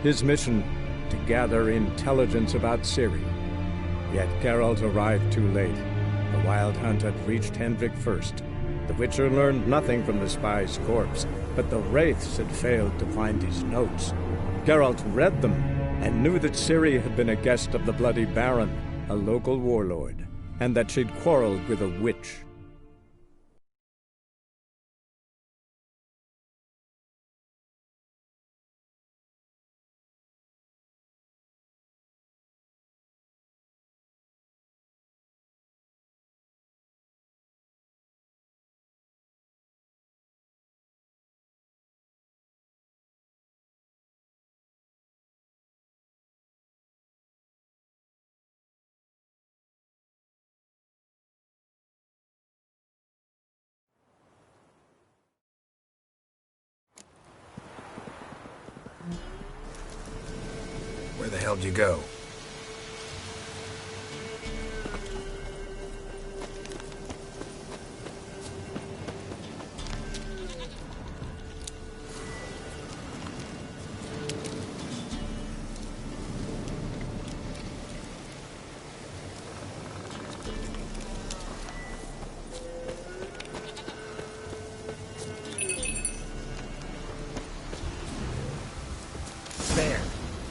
His mission, to gather intelligence about Ciri. Yet Geralt arrived too late. The Wild Hunt had reached Hendrik first. The Witcher learned nothing from the spy's corpse, but the Wraiths had failed to find his notes. Geralt read them, and knew that Ciri had been a guest of the Bloody Baron, a local warlord, and that she'd quarreled with a witch. Where the hell did you go?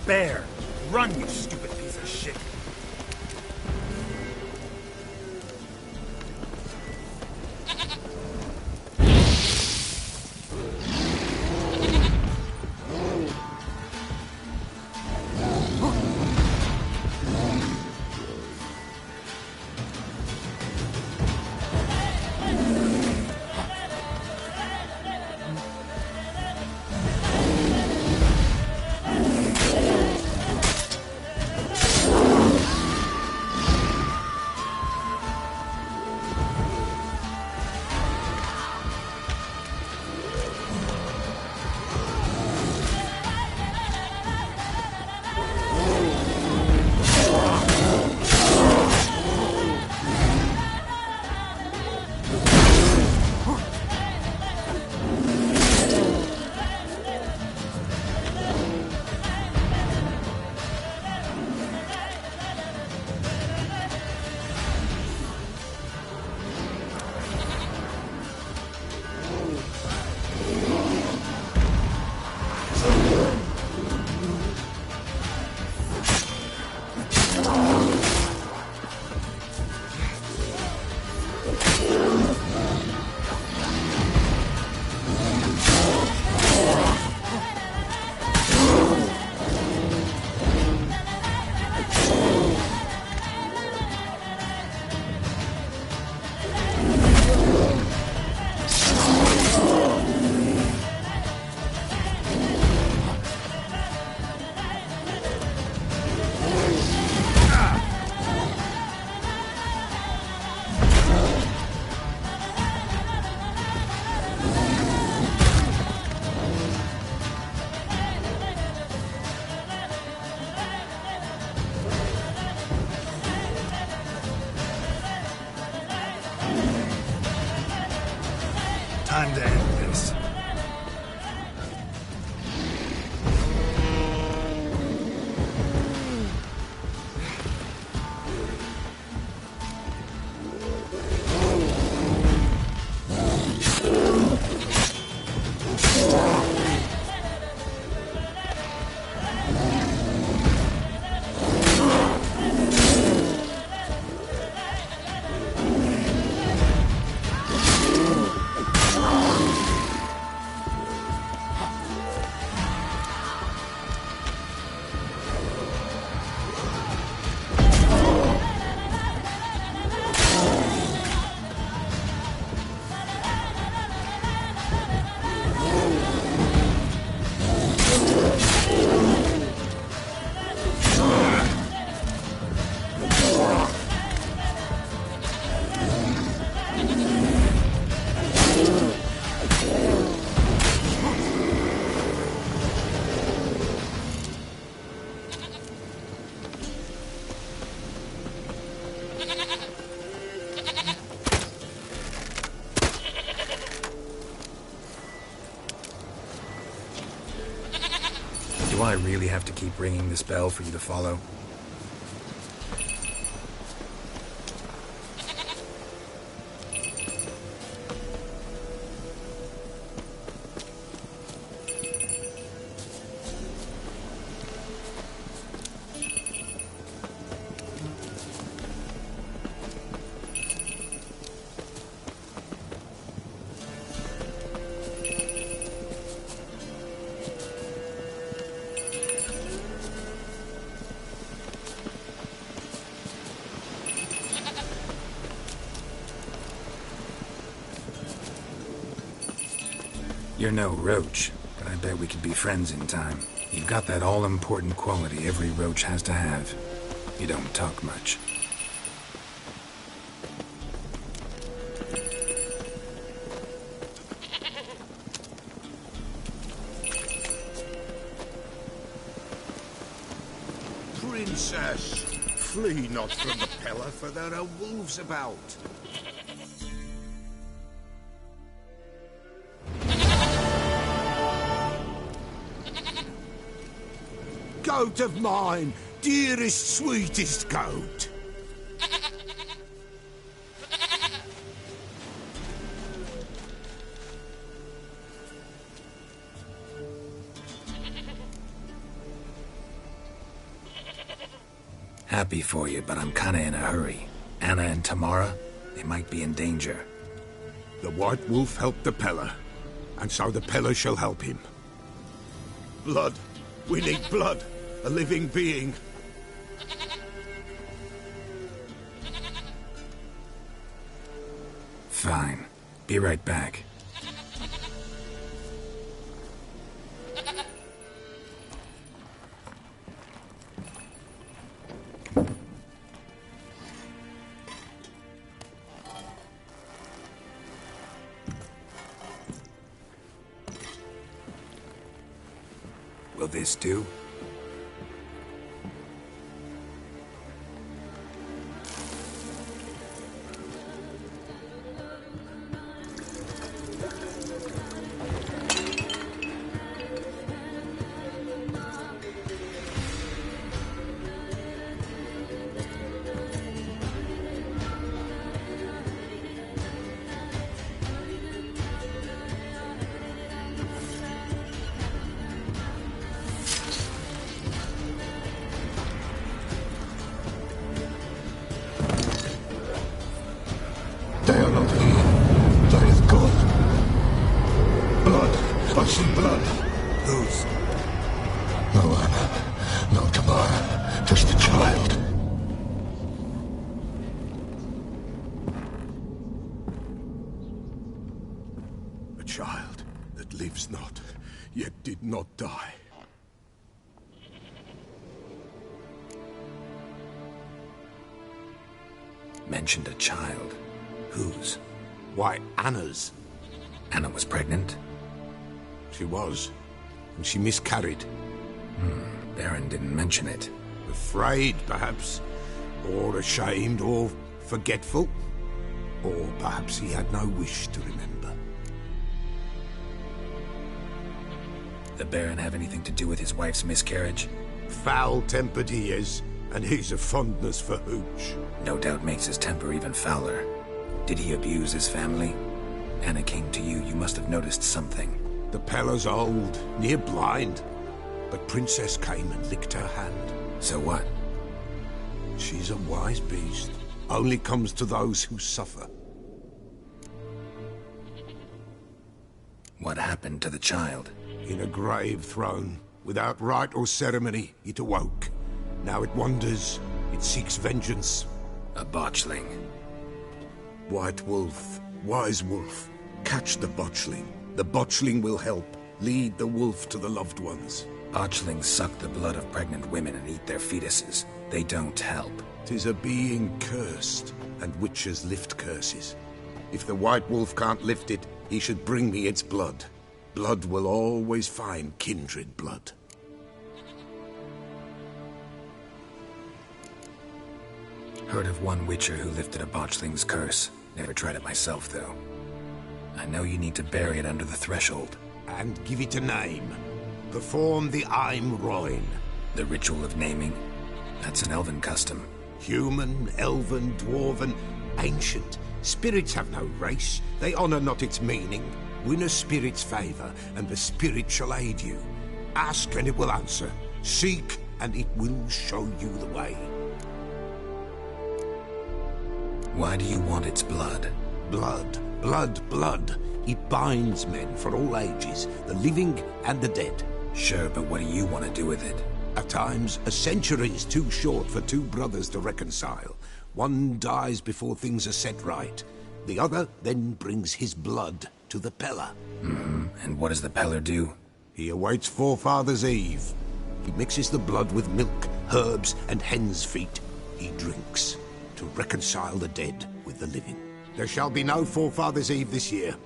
Bear! Run, you stupid piece of shit! Time to end this. I really have to keep ringing this bell for you to follow? You're no roach, but I bet we could be friends in time. You've got that all-important quality every roach has to have. You don't talk much. Princess, flee not from the Pella, for there are wolves about. Goat of mine, dearest, sweetest goat. Happy for you, but I'm kinda in a hurry. Anna and Tamara, they might be in danger. The White Wolf helped the Pella, and so the Pella shall help him. Blood. We need blood. A living being. Fine. Be right back. Will this do? They are not here. There is God. Blood. I see blood. Whose? No one. No Tamara. Just the child. A child that lives not, yet did not die. Mentioned a child. Whose? Why, Anna's. Anna was pregnant? She was, and she miscarried. Baron didn't mention it. Afraid, perhaps, or ashamed, or forgetful. Or perhaps he had no wish to remember. The Baron have anything to do with his wife's miscarriage? Foul-tempered he is, and he's a fondness for hooch. No doubt makes his temper even fouler. Did he abuse his family? Anna came to you, you must have noticed something. The Pella's old, near blind, but Princess came and licked her hand. So what? She's a wise beast. Only comes to those who suffer. What happened to the child? In a grave thrown, without rite or ceremony, it awoke. Now it wanders, it seeks vengeance. A botchling. White Wolf, Wise Wolf, catch the botchling. The botchling will help, lead the wolf to the loved ones. Botchlings suck the blood of pregnant women and eat their fetuses. They don't help. 'Tis a being cursed, and witches lift curses. If the White Wolf can't lift it, he should bring me its blood. Blood will always find kindred blood. Heard of one witcher who lifted a botchling's curse. Never tried it myself, though. I know you need to bury it under the threshold. And give it a name. Perform the Aim Roin. The ritual of naming. That's an elven custom. Human, elven, dwarven, ancient. Spirits have no race. They honour not its meaning. Win a spirit's favour, and the spirit shall aid you. Ask, and it will answer. Seek, and it will show you the way. Why do you want its blood? Blood, blood, blood. It binds men for all ages, the living and the dead. Sure, but what do you want to do with it? At times, a century is too short for two brothers to reconcile. One dies before things are set right. The other then brings his blood to the Peller. And what does the Peller do? He awaits Forefathers' Eve. He mixes the blood with milk, herbs, and hen's feet. He drinks to reconcile the dead with the living. There shall be no Forefathers' Eve this year,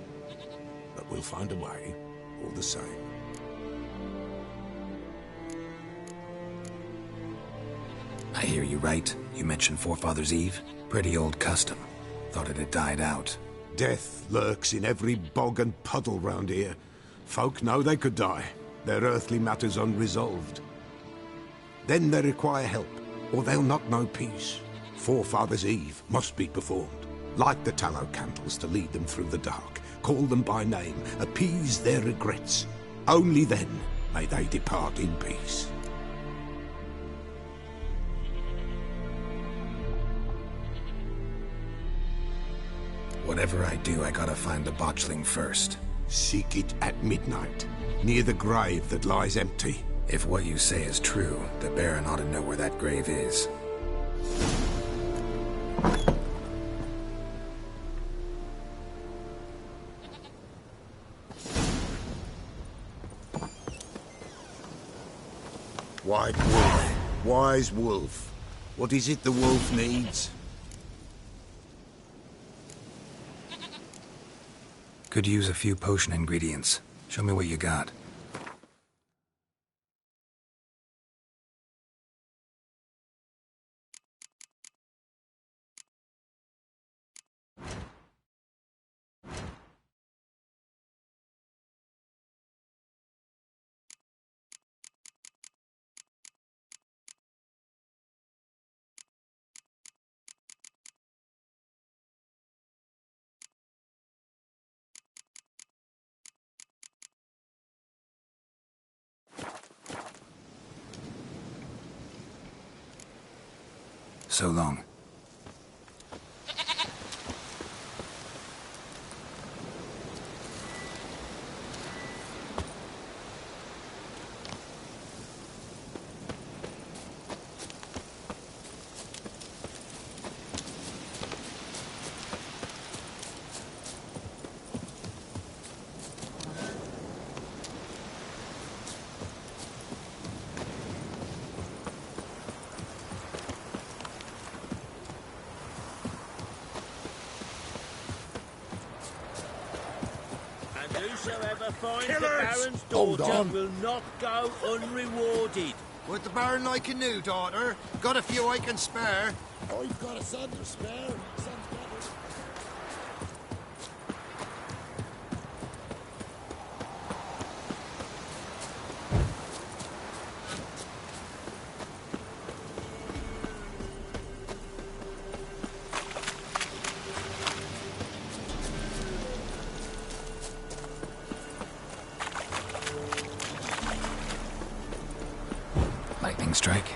but we'll find a way, all the same. I hear you right. You mentioned Forefathers' Eve. Pretty old custom. Thought it had died out. Death lurks in every bog and puddle round here. Folk know they could die, their earthly matters unresolved. Then they require help, or they'll not know peace. Forefathers' Eve must be performed. Light the tallow candles to lead them through the dark. Call them by name, appease their regrets. Only then may they depart in peace. Whatever I do, I gotta find the botchling first. Seek it at midnight, near the grave that lies empty. If what you say is true, the Baron ought to know where that grave is. White Wolf, wise wolf. What is it the wolf needs? Could use a few potion ingredients. Show me what you got. So long. Whosoever finds Killers! the Baron's Hold daughter on. will not go unrewarded. Would the Baron like a new daughter? Got a few I can spare. I've got a son to spare. Son's better. Lightning strike.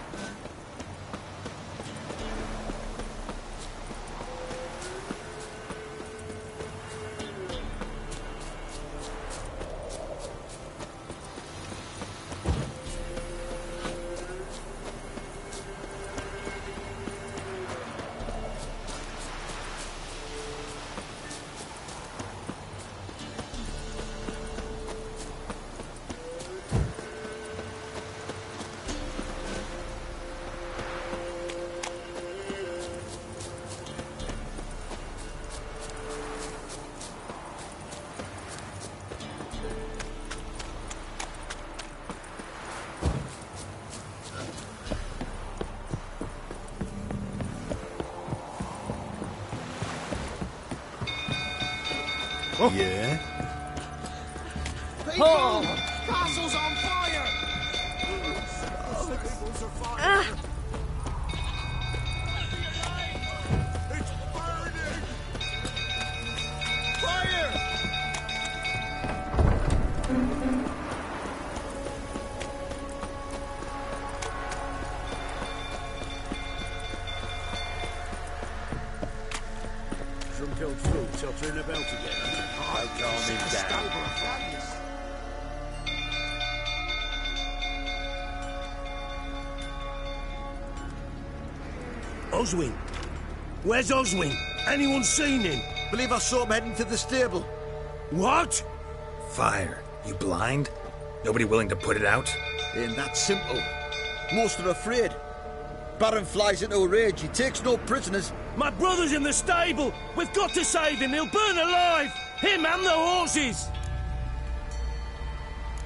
Yeah? Oh, Castle's on fire! Stables are fire! It's burning! Fire! Drunk old fool tottering about again. I'll calm him down. Oswin? Where's Oswin? Anyone seen him? Believe I saw him heading to the stable. What? Fire. You blind? Nobody willing to put it out? Ain't that simple. Most are afraid. Baron flies into a rage. He takes no prisoners. My brother's in the stable! We've got to save him! He'll burn alive! Him and the horses!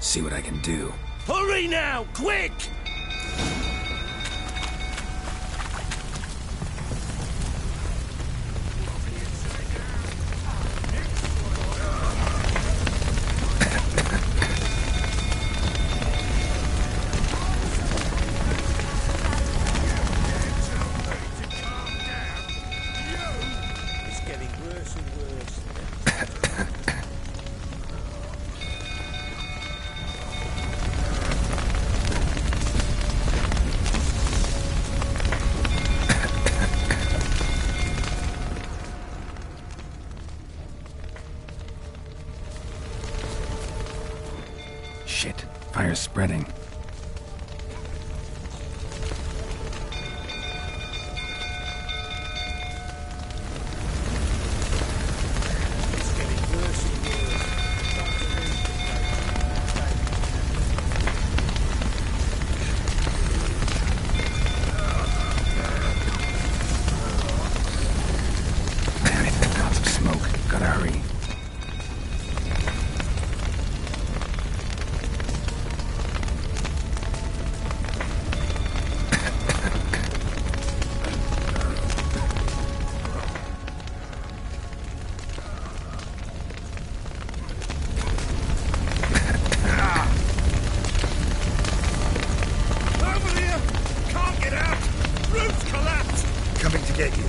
See what I can do. Hurry now! Quick! Shit. Fire's spreading. Damn it. Lots of smoke. Gotta hurry. Coming to get you.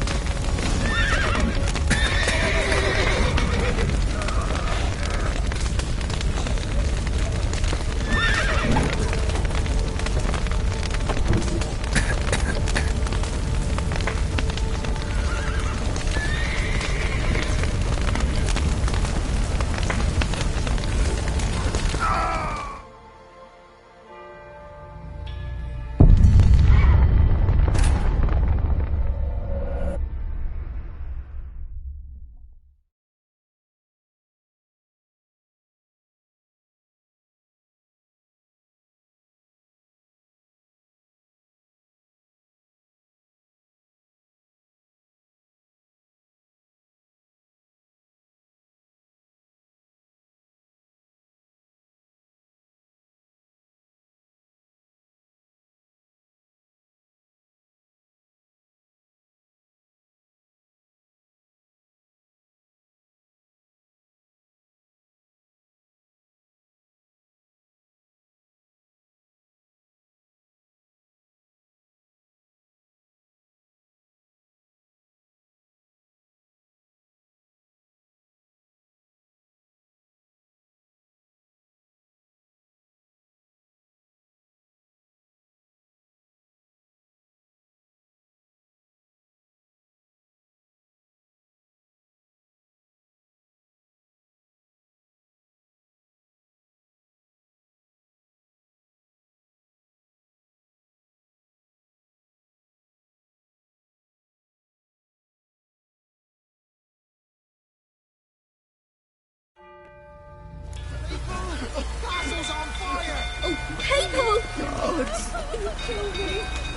Castle's on fire! Oh, people! God!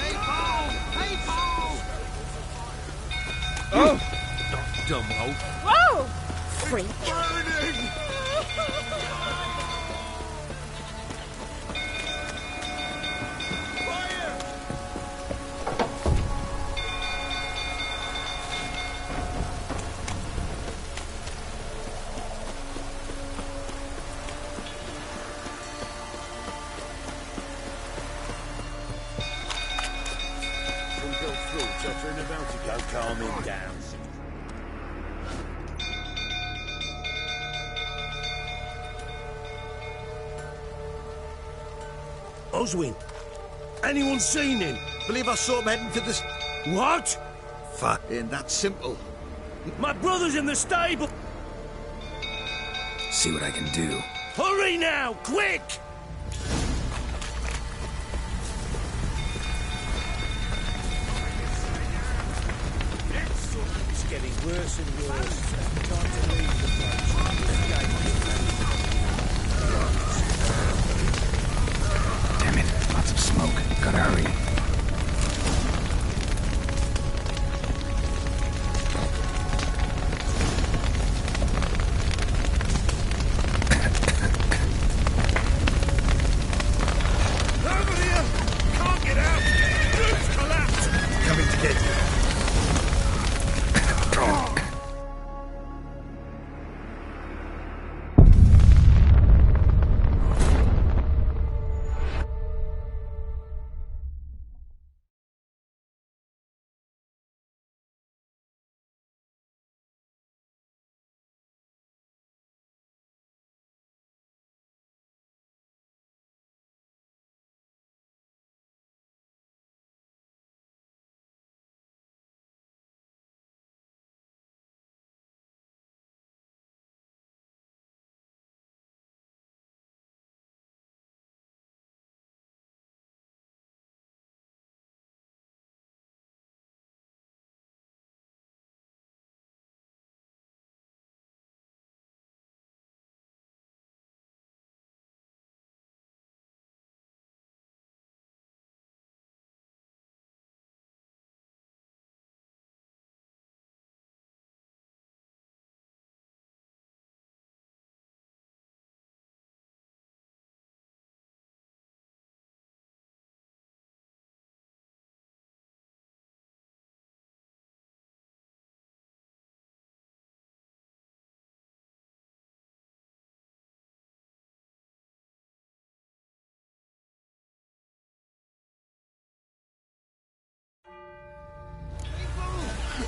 Hey, Paul! Hey, Paul! Oh! Dumbo. Whoa! Freak. Burning! Fire! tottering about again. Don't calm him down. Oswin, anyone seen him? Believe I saw him heading to this... What? Fuck, ain't that simple. My brother's in the stable. See what I can do. Hurry now, quick! It's getting worse and worse. Time to leave the place. Damn it, lots of smoke. Gotta hurry.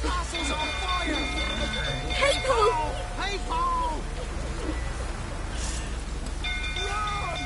Castle's on fire! People! People! Run!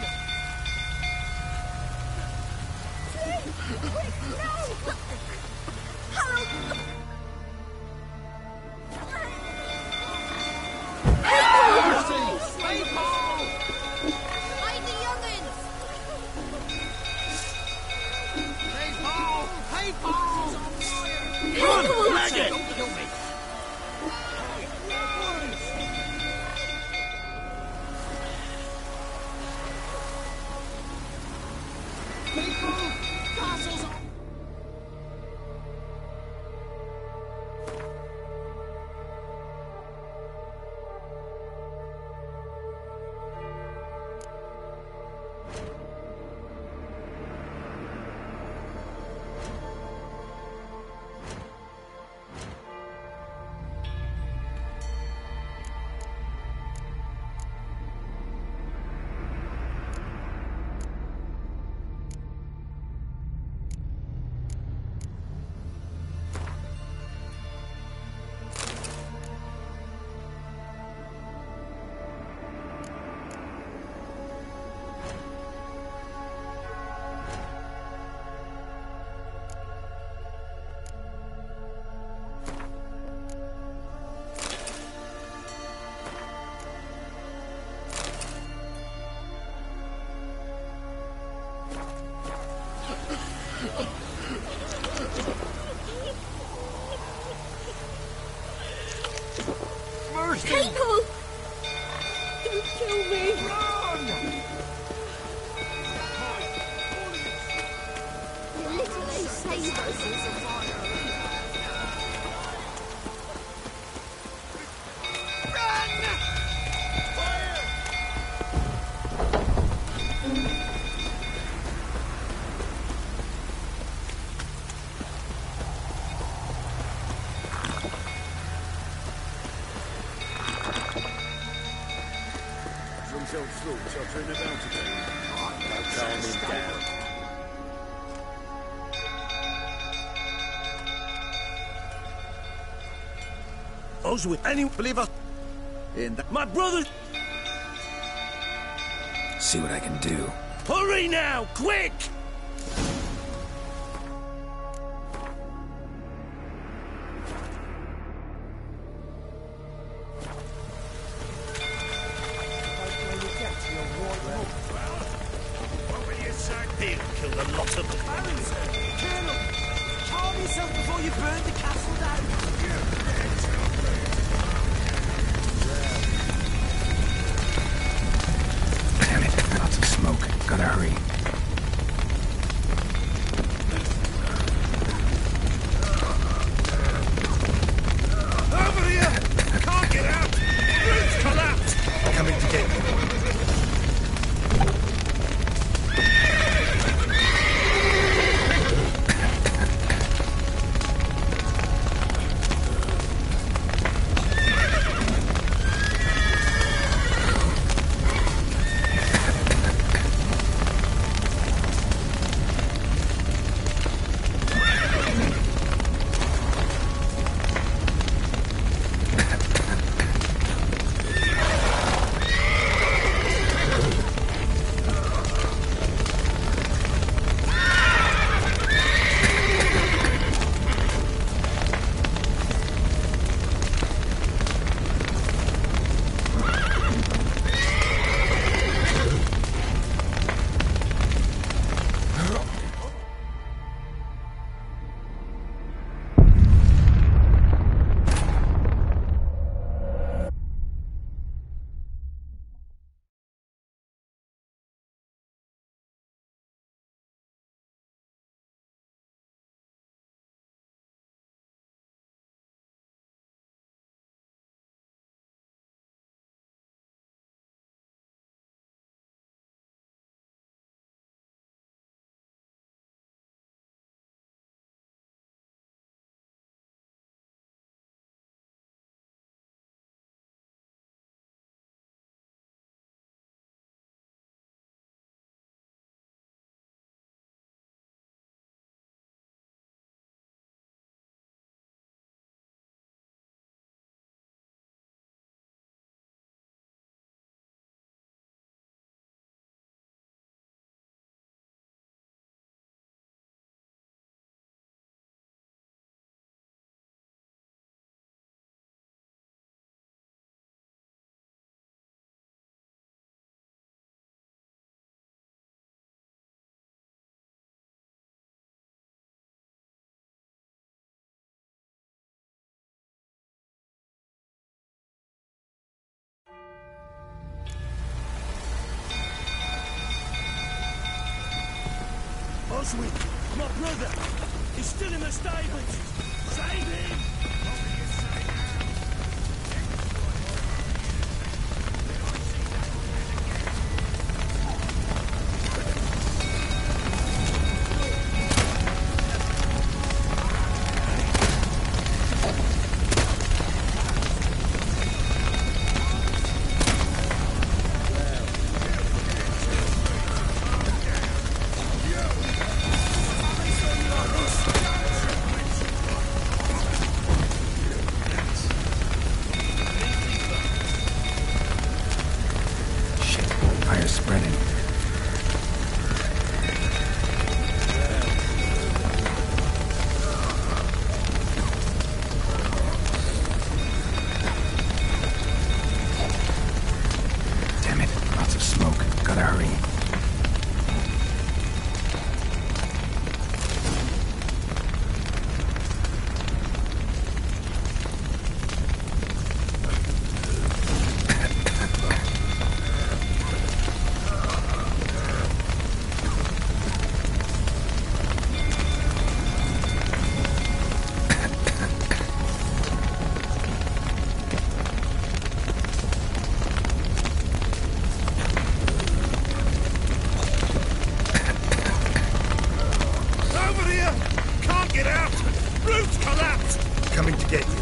People! Don't kill me! Run! You little savers! Through, tottering about again. Calm him down. Oswald, any believer in that. My brother. See what I can do. Hurry now, quick! He'll kill the lot of them. Colonel, calm yourself before you burn the castle down. Damn it, lots of smoke. Gotta hurry. Over here! Can't get out! Roof's collapsed! Coming to get you. Oswald, my brother! He's still in the stables! Save him! Spreading. Damn it, lots of smoke. Gotta hurry. Coming to get you.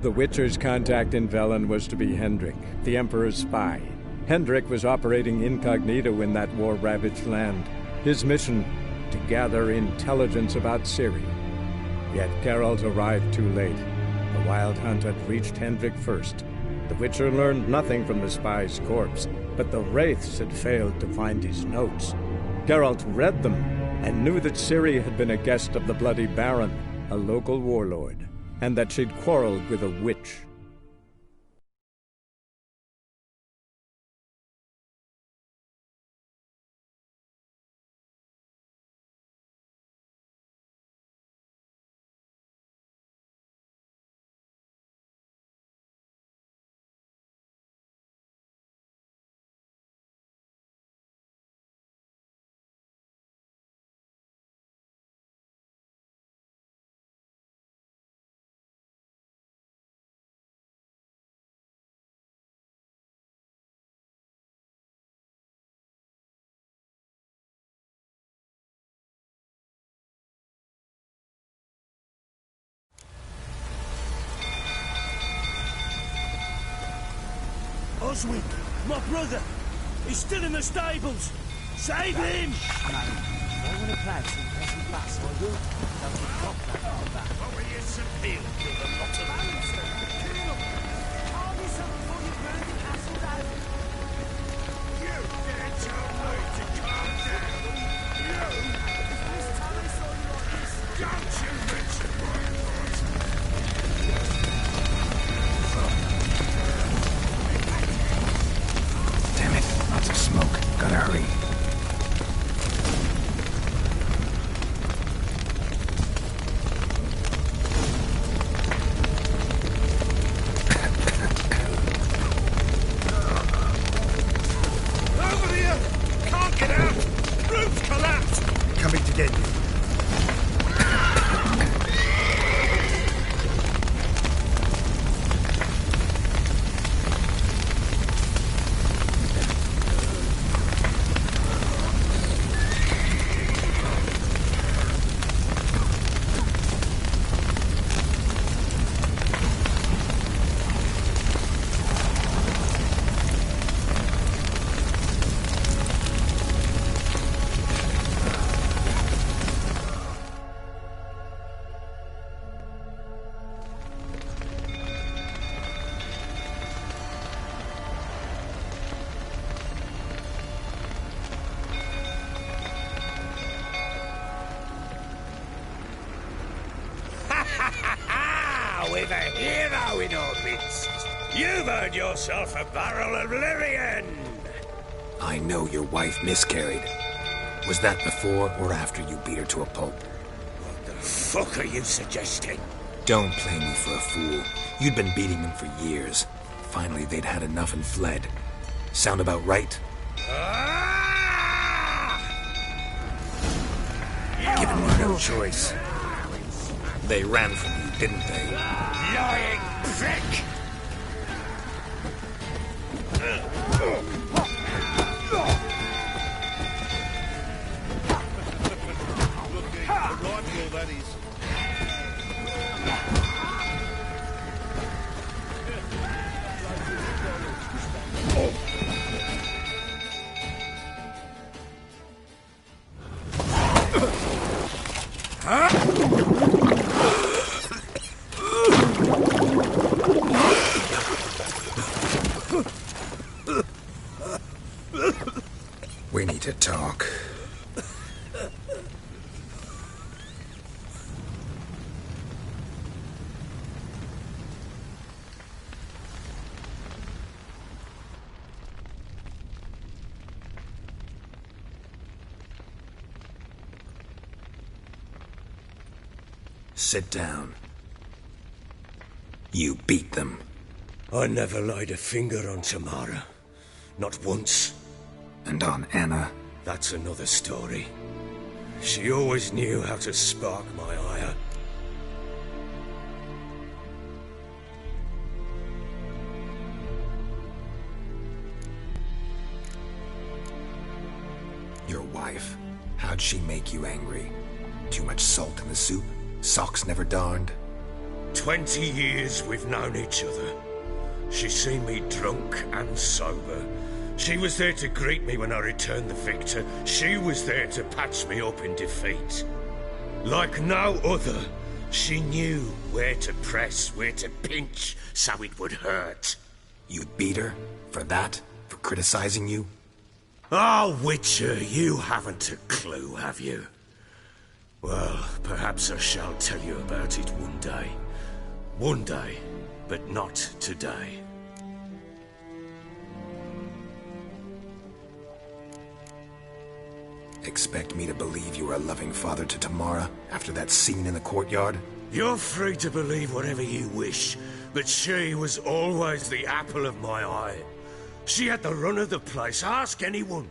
The Witcher's contact in Velen was to be Hendrik, the Emperor's spy. Hendrik was operating incognito in that war-ravaged land. His mission, to gather intelligence about Ciri. Yet Geralt arrived too late. The Wild Hunt had reached Hendrik first. The Witcher learned nothing from the spy's corpse, but the Wraiths had failed to find his notes. Geralt read them, and knew that Ciri had been a guest of the Bloody Baron, a local warlord, and that she'd quarreled with a witch. Oswin, my brother! He's still in the stables! Save him! I want to play some peasant bass, I will. Don't get cocked like that. Over here, some peel, kill the lot of them. Call me some before you burn the castle down. You dare tell me to calm down? You! This time I saw you like this. Don't you mention my voice! Damn it, lots of smoke. Gotta hurry. Over here! Can't get out! Roof's collapsed! Coming to get you. With a hero in our midst. You've earned yourself a barrel of Lyrian. I know your wife miscarried. Was that before or after you beat her to a pulp? What the fuck are you suggesting? Don't play me for a fool. You'd been beating them for years. Finally, they'd had enough and fled. Sound about right? Given you no choice. They ran from you, didn't they? Lying prick! We need to talk. Sit down. You beat them. I never laid a finger on Tamara. Not once. And on Anna? That's another story. She always knew how to spark my ire. Your wife. How'd she make you angry? Too much salt in the soup? Socks never darned? 20 years we've known each other. She's seen me drunk and sober. She was there to greet me when I returned the victor. She was there to patch me up in defeat. Like no other, she knew where to press, where to pinch, so it would hurt. You beat her? For that? For criticizing you? Oh, Witcher, you haven't a clue, have you? Well, perhaps I shall tell you about it one day. One day, but not today. Expect me to believe you were a loving father to Tamara after that scene in the courtyard? You're free to believe whatever you wish, but she was always the apple of my eye. She had the run of the place, ask anyone.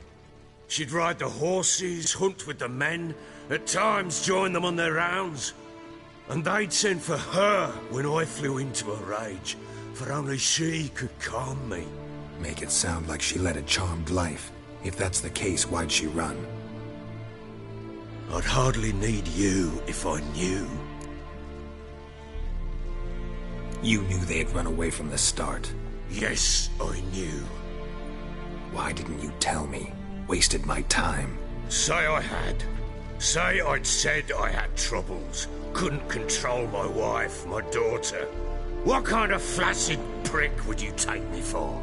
She'd ride the horses, hunt with the men, at times join them on their rounds. And they'd send for her when I flew into a rage, for only she could calm me. Make it sound like she led a charmed life. If that's the case, why'd she run? I'd hardly need you if I knew. You knew they'd run away from the start. Yes, I knew. Why didn't you tell me? Wasted my time. Say I had. Say I'd said I had troubles. Couldn't control my wife, my daughter. What kind of flaccid prick would you take me for?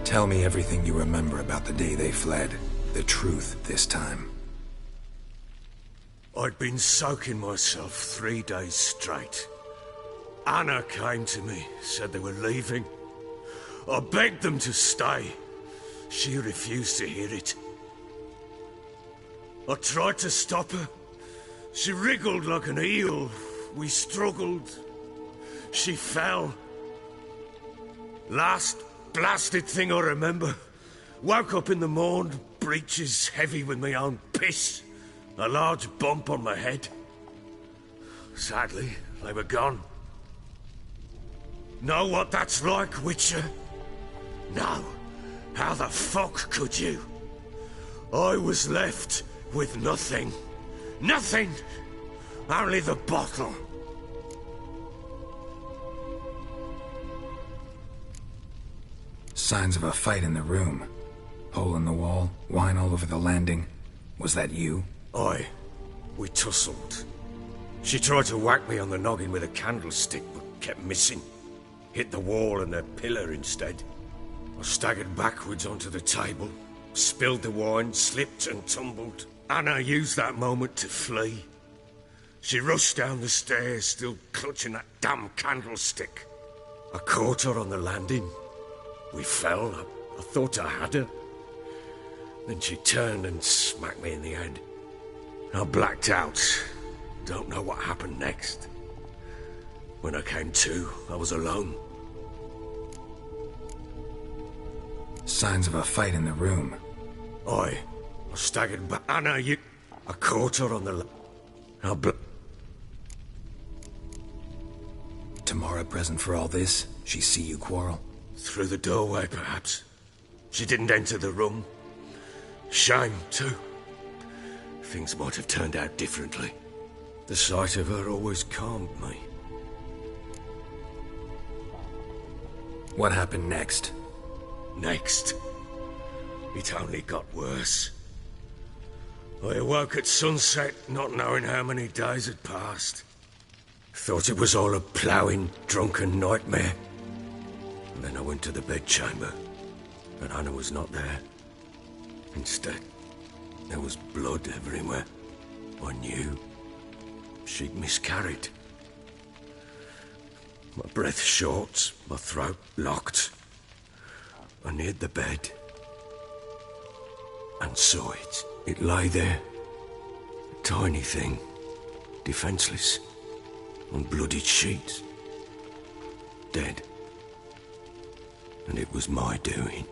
Tell me everything you remember about the day they fled. The truth this time. I'd been soaking myself 3 days straight. Anna came to me, said they were leaving. I begged them to stay. She refused to hear it. I tried to stop her. She wriggled like an eel. We struggled. She fell. Last blasted thing I remember. Woke up in the morn, breeches heavy with my own piss. A large bump on my head. Sadly, they were gone. Know what that's like, Witcher? No. How the fuck could you? I was left with nothing. Nothing! Only the bottle. Signs of a fight in the room. Hole in the wall, wine all over the landing. Was that you? Aye. We tussled. She tried to whack me on the noggin with a candlestick, but kept missing. Hit the wall and a pillar instead. I staggered backwards onto the table, spilled the wine, slipped and tumbled. Anna used that moment to flee. She rushed down the stairs, still clutching that damn candlestick. I caught her on the landing. We fell. I thought I had her. Then she turned and smacked me in the head. I blacked out. Don't know what happened next. When I came to, I was alone. Signs of a fight in the room. I staggered back. Anna, you... I caught her on the... Tamara present for all this? She see you quarrel? Through the doorway, perhaps. She didn't enter the room. Shame, too. Things might have turned out differently. The sight of her always calmed me. What happened next? Next? It only got worse. I awoke at sunset, not knowing how many days had passed. Thought it was all a ploughing, drunken nightmare. And then I went to the bedchamber, but Anna was not there. Instead, there was blood everywhere. I knew she'd miscarried. My breath short, my throat locked. I neared the bed and saw it. It lay there, a tiny thing, defenseless, on bloodied sheets, dead. And it was my doing.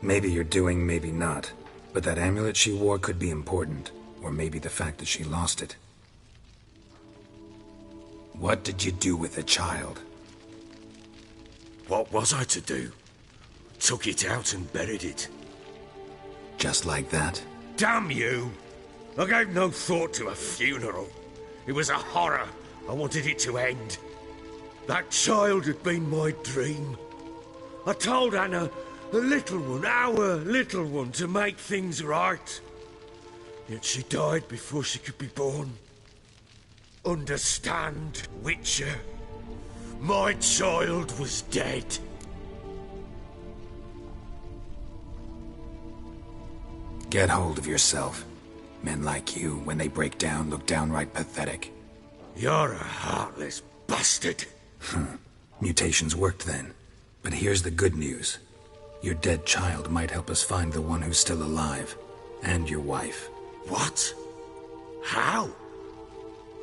Maybe you're doing, maybe not. But that amulet she wore could be important. Or maybe the fact that she lost it. What did you do with the child? What was I to do? took it out and buried it. Just like that? Damn you! I gave no thought to a funeral. It was a horror. I wanted it to end. That child had been my dream. I told Anna, the little one, our little one, to make things right. Yet she died before she could be born. Understand, Witcher? My child was dead. Get hold of yourself. Men like you, when they break down, look downright pathetic. You're a heartless bastard. Mutations worked then. But here's the good news. Your dead child might help us find the one who's still alive. And your wife. What? How?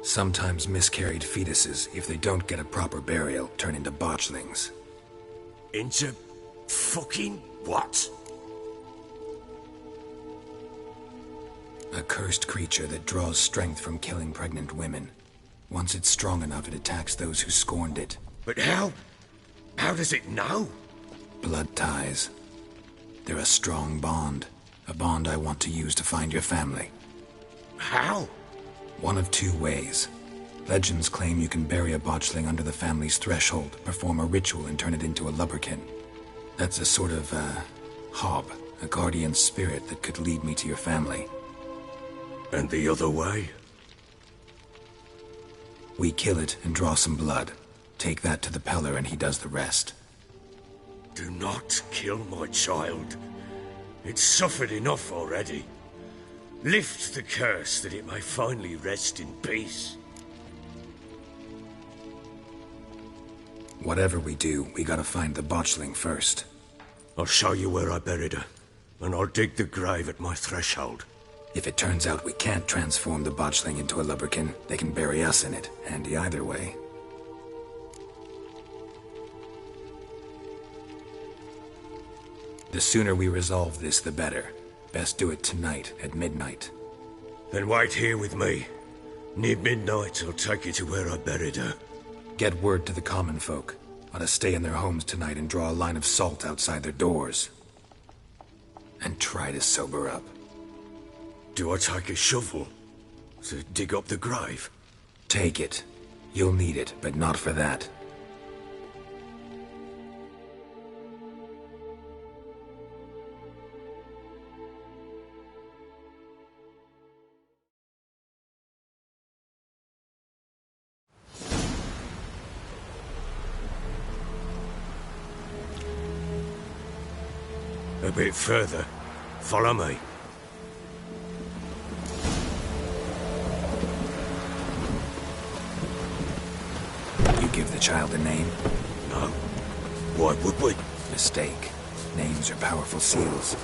Sometimes miscarried fetuses, if they don't get a proper burial, turn into botchlings. Into fucking what? A cursed creature that draws strength from killing pregnant women. Once it's strong enough, it attacks those who scorned it. But how? How does it know? Blood ties. They're a strong bond. A bond I want to use to find your family. How? One of two ways. Legends claim you can bury a botchling under the family's threshold, perform a ritual, and turn it into a lubberkin. That's a sort of, hob, a guardian spirit that could lead me to your family. And the other way? We kill it and draw some blood. Take that to the Peller and he does the rest. Do not kill my child. It's suffered enough already. Lift the curse that it may finally rest in peace. Whatever we do, we gotta find the botchling first. I'll show you where I buried her, and I'll dig the grave at my threshold. If it turns out we can't transform the botchling into a lubberkin, they can bury us in it. Handy either way. The sooner we resolve this, the better. Best do it tonight, at midnight. Then wait here with me. Near midnight, I'll take you to where I buried her. Get word to the common folk. Ought to stay in their homes tonight and draw a line of salt outside their doors. And try to sober up. Do I take a shovel to dig up the grave? Take it. You'll need it, but not for that. A bit further. Follow me. You give the child a name? No. Why would we? Mistake. Names are powerful seals.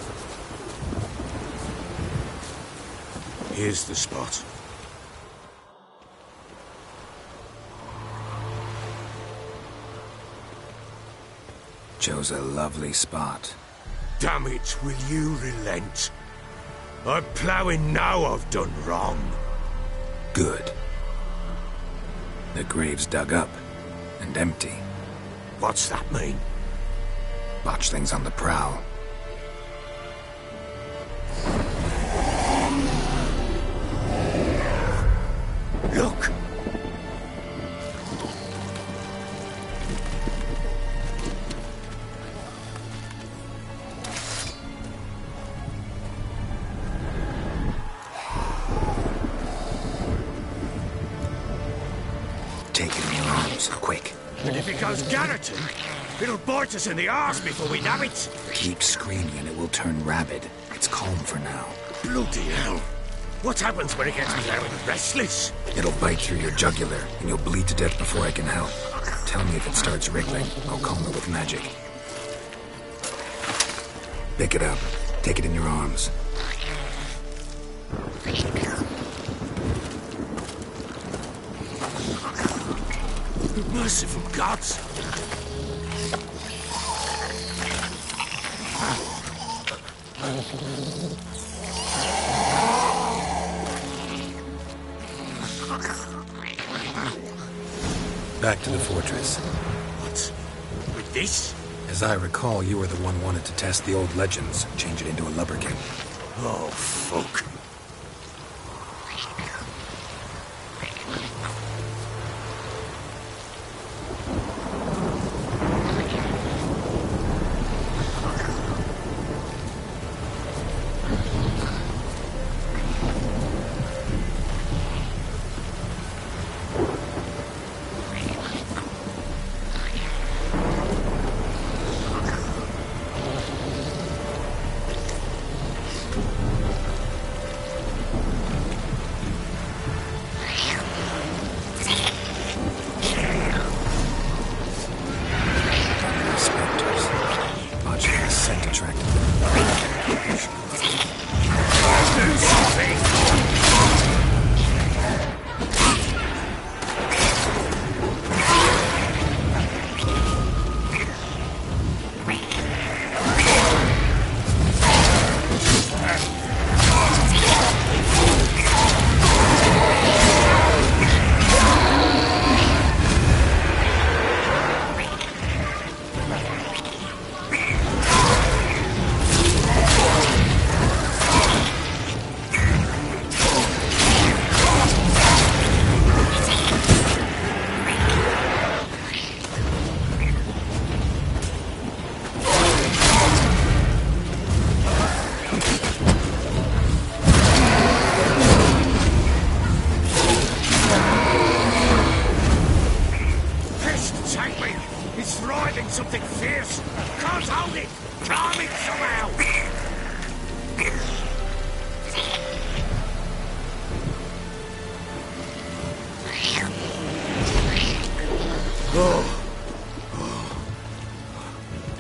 Here's the spot. Chose a lovely spot. Damn it, will you relent? I'm ploughing now I've done wrong. Good. The grave's dug up and empty. What's that mean? Botchling's on the prowl. Look! Take it in your arms, quick. And if it goes Garreton, it'll bite us in the arse before we know it. Keep screaming and it will turn rabid. It's calm for now. Bloody hell. What happens when it gets very restless? It'll bite through your jugular, and you'll bleed to death before I can help. Tell me if it starts wriggling. I'll calm it with magic. Pick it up. Take it in your arms. Merciful gods! Back to the fortress. What? With this? As I recall, you were the one wanted to test the old legends, change it into a lubberkin. Oh, fuck.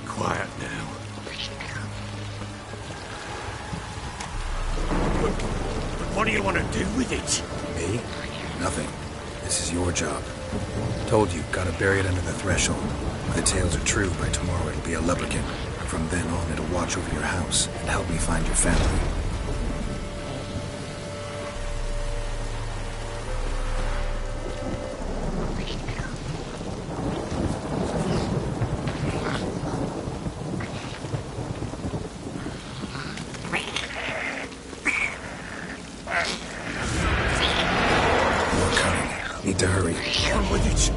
Quiet now. But what do you want to do with it? Me? Nothing. This is your job. Told you, gotta bury it under the threshold. If the tales are true, by tomorrow it'll be a lubberkin. And from then on, it'll watch over your house and help me find your family. Need to hurry. On with it.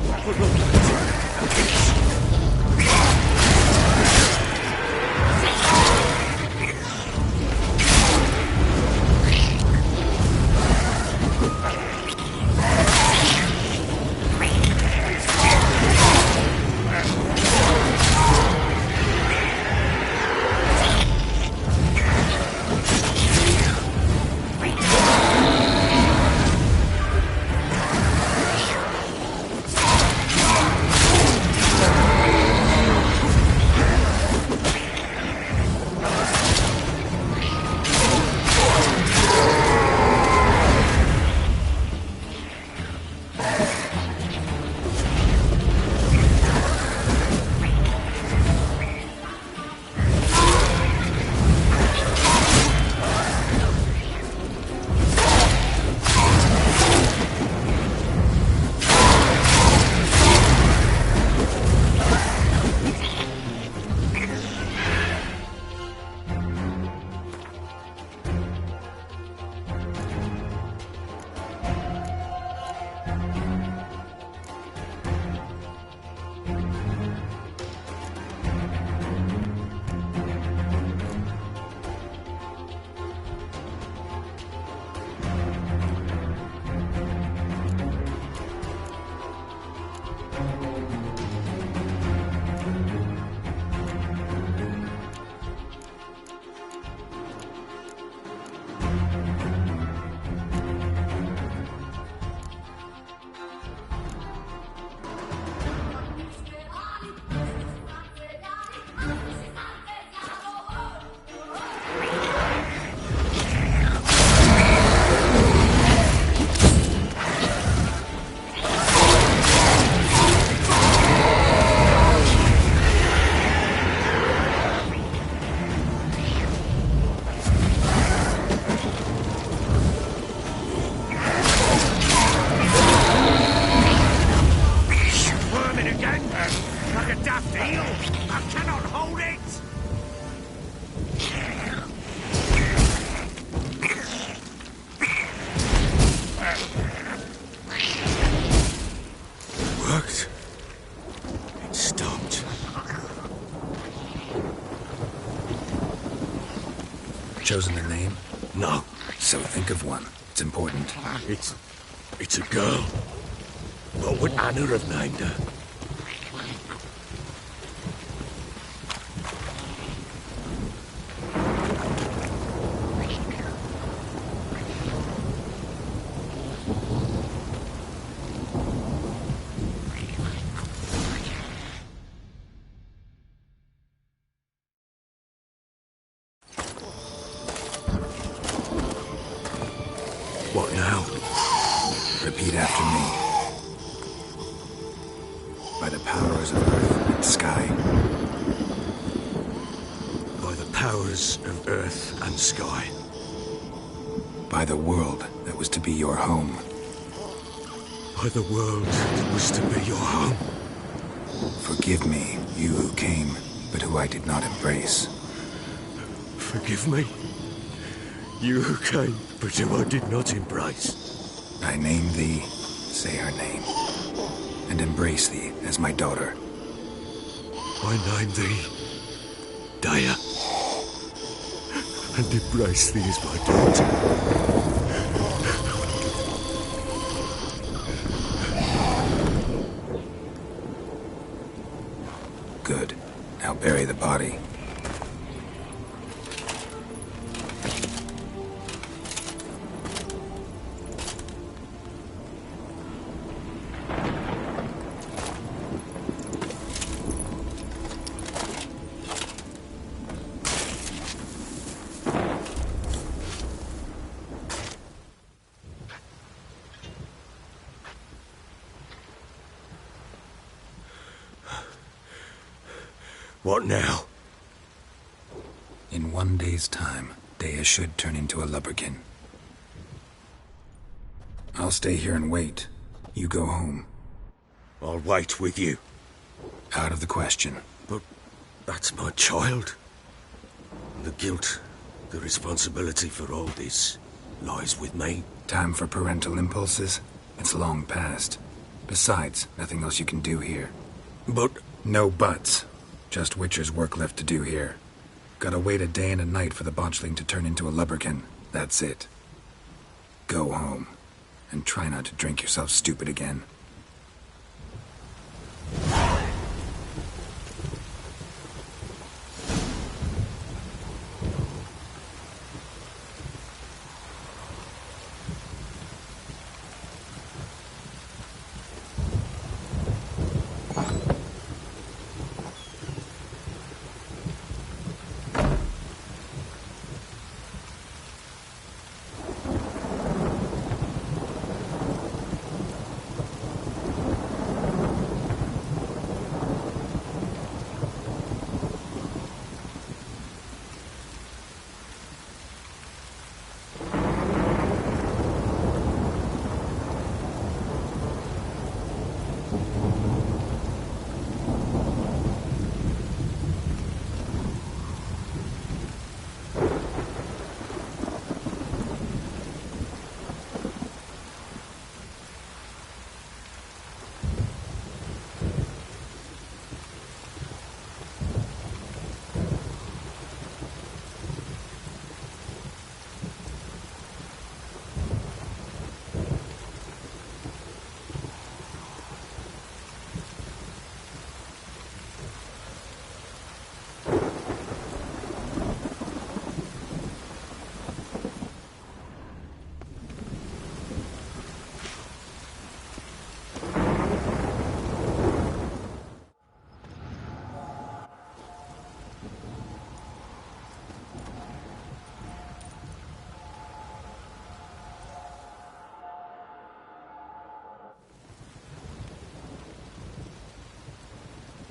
chosen a name? No. So think of one. It's important. It's a girl. What would Anna have named her? What now? Repeat after me. By the powers of earth and sky. By the powers of earth and sky. By the world that was to be your home. By the world that was to be your home. Forgive me, you who came, but who I did not embrace. Forgive me. You who came, but who I did not embrace. I name thee, say her name, and embrace thee as my daughter. I name thee Dea, and embrace thee as my daughter. Good. Now bury the body. What now? In 1 day's time, Dea should turn into a lubberkin. I'll stay here and wait. You go home. I'll wait with you. Out of the question. But that's my child. The guilt, the responsibility for all this lies with me. Time for parental impulses? It's long past. Besides, nothing else you can do here. But... No buts. Just Witcher's work left to do here. Gotta wait a day and a night for the botchling to turn into a lubberkin. That's it. Go home. And try not to drink yourself stupid again.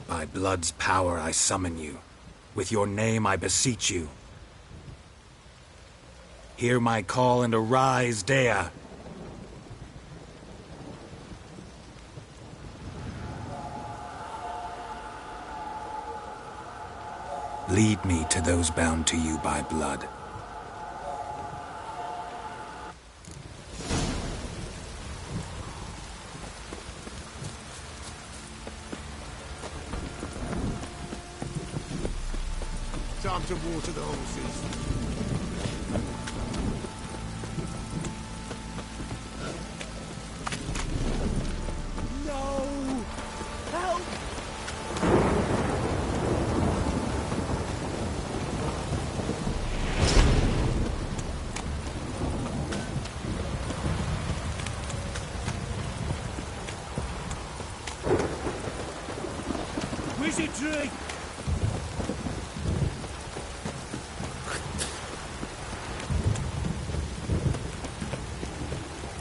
By blood's power I summon you. With your name I beseech you. Hear my call and arise, Dea. Lead me to those bound to you by blood. Time to water the horses. Easy, Tree!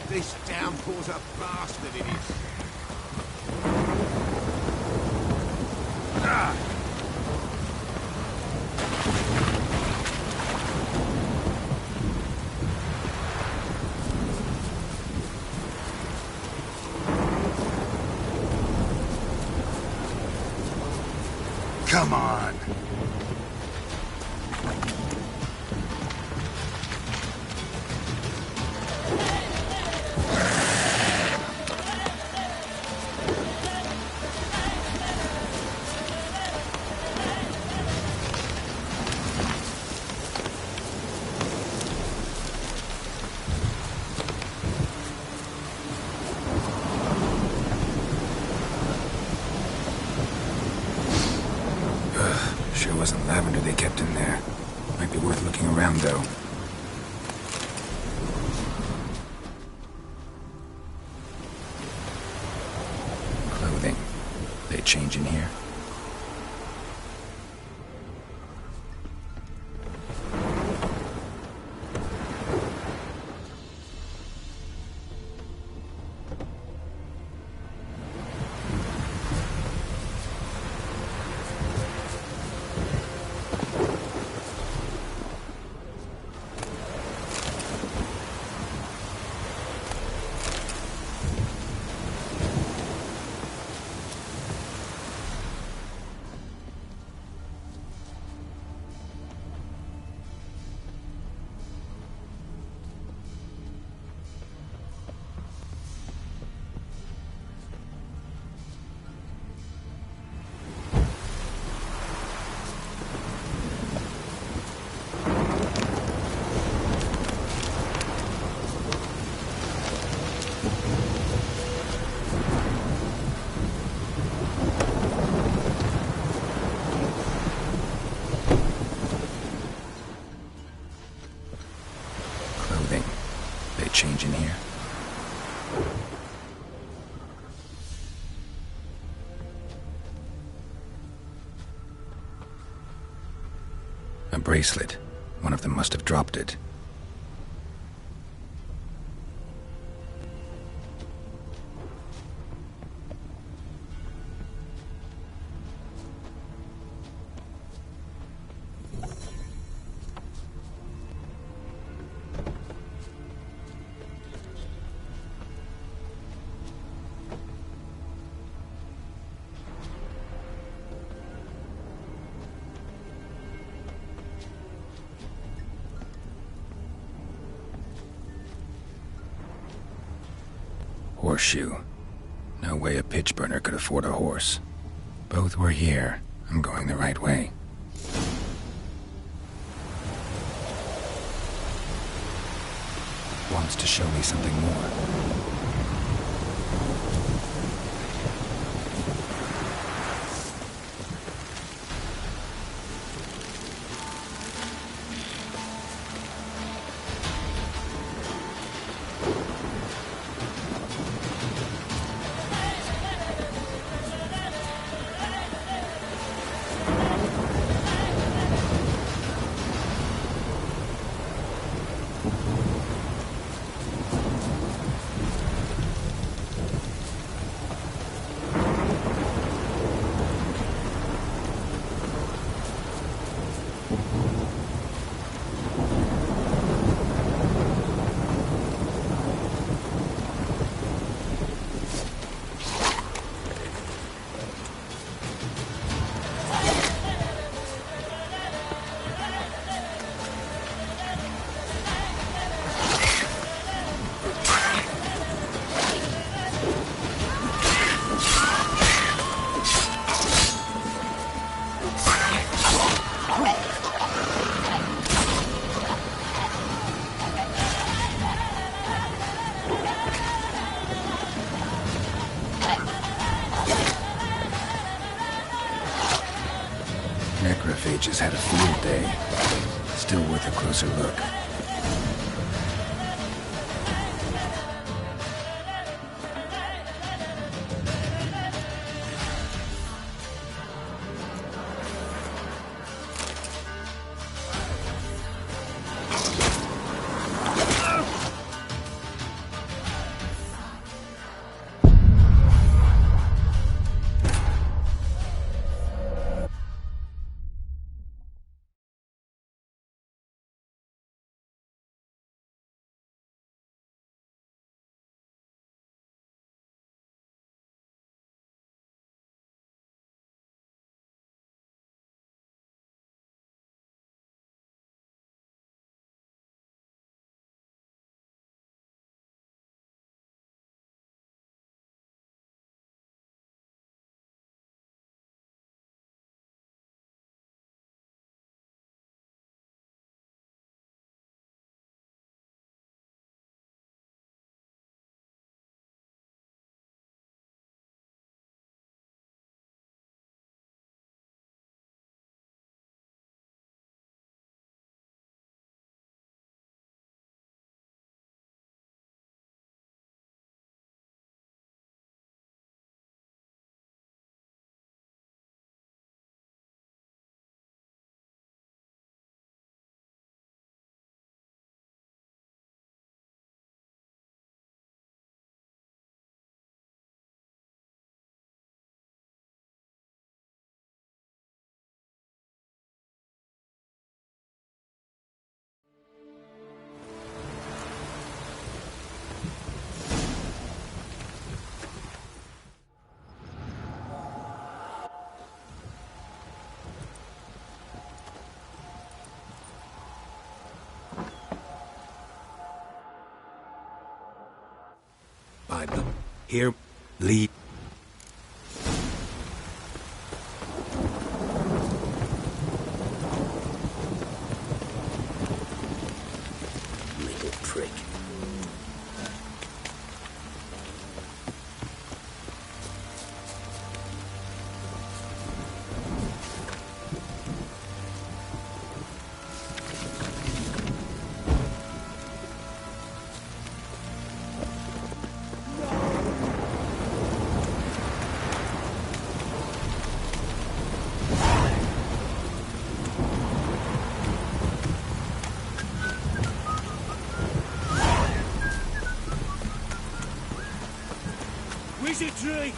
This downpour's a bastard, it is. Come on. Sure wasn't lavender they kept in there. Might be worth looking around, though. Clothing. They change in here? They change in here? A bracelet. One of them must have dropped it. Horseshoe. No way a pitch burner could afford a horse. Both were here. I'm going the right way. Wants to show me something more. Necrophages had a field day. Still worth a closer look. Here, lead. Little prick. Wizard tree!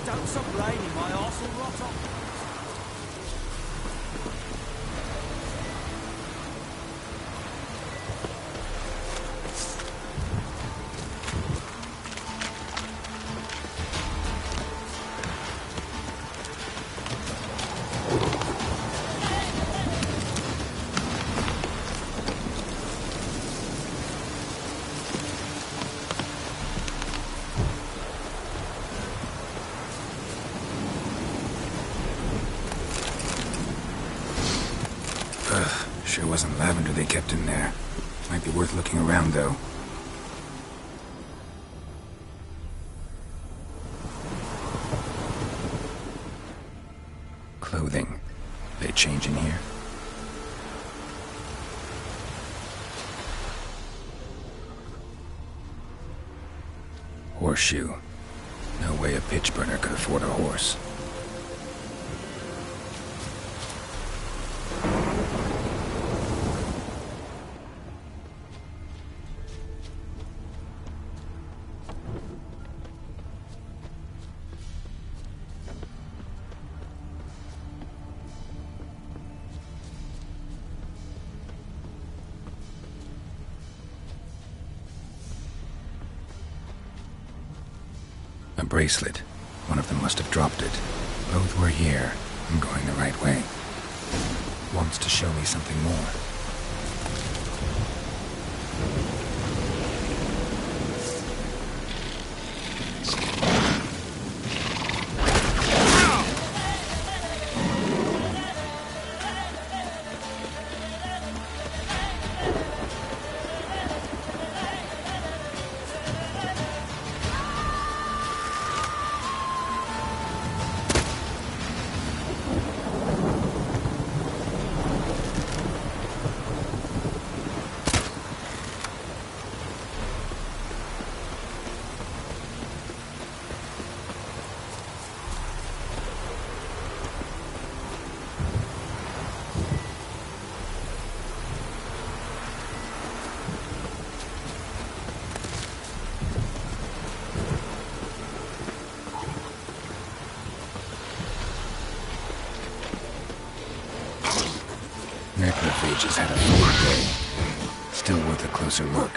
Don't stop raining, my arse will rot off. Sure wasn't lavender they kept in there. Might be worth looking around, though. Clothing. They change in here? Horseshoe. No way a pitch burner could afford a horse. A bracelet. One of them must have dropped it. Both were here. I'm going the right way. Wants to show me something more. Necrophages had a full day. Still worth a closer look.